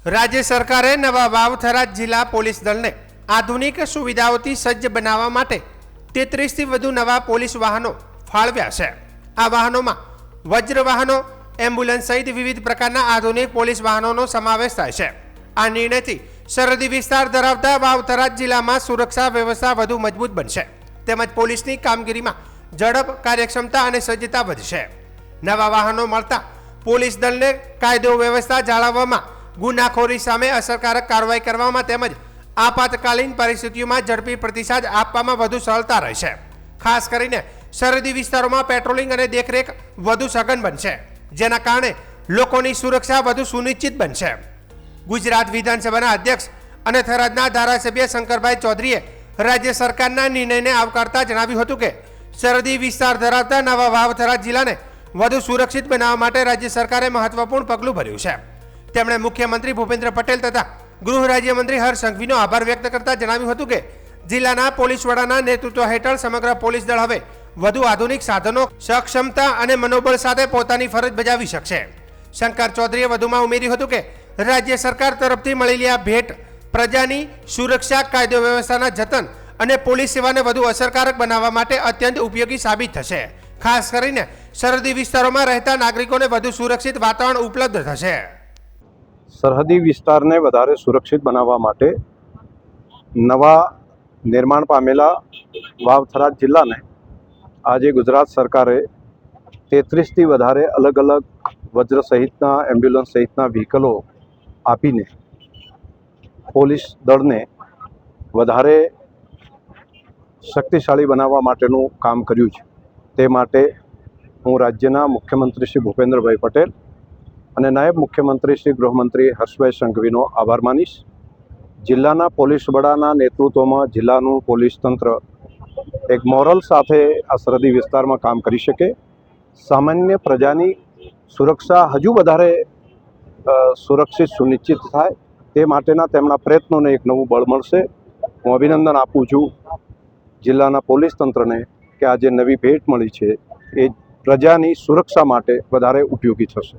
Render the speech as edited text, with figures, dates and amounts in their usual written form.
રાજ્ય સરકારે નવા વાવથરા જિલ્લા પોલીસ દળને આધુનિક સુવિધાઓથી સજ્જ બનાવવા માટે 33થી વધુ નવા પોલીસ વાહનો ફાળવ્યા છે। આ વાહનોમાં વજ્ર વાહનો, એમ્બ્યુલન્સ સહિત વિવિધ પ્રકારના આધુનિક પોલીસ વાહનોનો સમાવેશ થાય છે। આ નિર્ણયથી સરહદી વિસ્તાર ધરાવતા વાવથરા જિલ્લામાં સુરક્ષા વ્યવસ્થા વધુ મજબૂત બનશે તેમજ પોલીસની કામગીરીમાં ઝડપ, કાર્યક્ષમતા અને સજ્જતા વધશે। નવા વાહનો મળતા પોલીસ દળને કાયદો વ્યવસ્થા જાળવવામાં, ગુનાખોરી સામે અસરકારક કાર્યવાહી કરવામાં તેમજ આપાતકાલીન પરિસ્થિતિઓમાં ઝડપી પ્રતિસાદ આપવામાં વધુ સરળતા રહેશે। ખાસ કરીને સરહદી વિસ્તારોમાં પેટ્રોલિંગ અને દેખરેખ વધુ સઘન બનશે, જેના કારણે લોકોની સુરક્ષા વધુ સુનિશ્ચિત બનશે। ગુજરાત વિધાનસભાના અધ્યક્ષ અને થરાદના ધારાસભ્ય શંકરભાઈ ચૌધરીએ રાજ્ય સરકારના નિર્ણયને આવકારતા જણાવ્યું હતું કે સરહદી વિસ્તાર ધરાવતા નવા વાવથરા જિલ્લાને વધુ સુરક્ષિત બનાવવા માટે રાજ્ય સરકારે મહત્વપૂર્ણ પગલું ભર્યું છે। તેમણે મુખ્યમંત્રી ભૂપેન્દ્ર પટેલ તથા ગૃહ રાજ્યમંત્રી હર્ષ સંઘવીનો આભાર વ્યક્ત કરતા જણાવ્યું હતું કે જિલ્લાના પોલીસ વડાના નેતૃત્વ હેઠળ સમગ્ર પોલીસ દળ હવે વધુ આધુનિક સાધનો, સક્ષમતા અને મનોબળ સાથે પોતાની ફરજ બજાવી શકશે। શંકર ચૌધરીએ વધુમાં ઉમેર્યું હતું કે રાજ્ય સરકાર તરફથી મળેલી આ ભેટ પ્રજાની સુરક્ષા, કાયદો વ્યવસ્થાના જતન અને પોલીસ સેવાને વધુ અસરકારક બનાવવા માટે અત્યંત ઉપયોગી સાબિત થશે। ખાસ કરીને સરહદી વિસ્તારોમાં રહેતા નાગરિકોને વધુ સુરક્ષિત વાતાવરણ ઉપલબ્ધ થશે। સરહદી વિસ્તારને વધારે સુરક્ષિત બનાવવા માટે નવા નિર્માણ પામેલા વાવથરા જિલ્લાને આજે ગુજરાત સરકારે 33થી વધારે અલગ અલગ વજ્ર સહિતના, એમ્બ્યુલન્સ સહિતના વ્હીકલો આપીને પોલીસ દળને વધારે શક્તિશાળી બનાવવા માટેનું કામ કર્યું છે। તે માટે હું રાજ્યના મુખ્યમંત્રી શ્રી ભૂપેન્દ્રભાઈ પટેલ અને નાયબ મુખ્યમંત્રી શ્રી ગૃહમંત્રી હર્ષભાઈ સંઘવીનો આભાર માનીશ। જિલ્લાના પોલીસ વડાના નેતૃત્વમાં જિલ્લાનું પોલીસ તંત્ર એક મોરલ સાથે આ સરહદી વિસ્તારમાં કામ કરી શકે, સામાન્ય પ્રજાની સુરક્ષા હજુ વધારે સુરક્ષિત સુનિશ્ચિત થાય તે માટેના તેમના પ્રયત્નોને એક નવું બળ મળશે। હું અભિનંદન આપું છું જિલ્લાના પોલીસ તંત્રને કે આજે નવી ભેટ મળી છે એ પ્રજાની સુરક્ષા માટે વધારે ઉપયોગી થશે।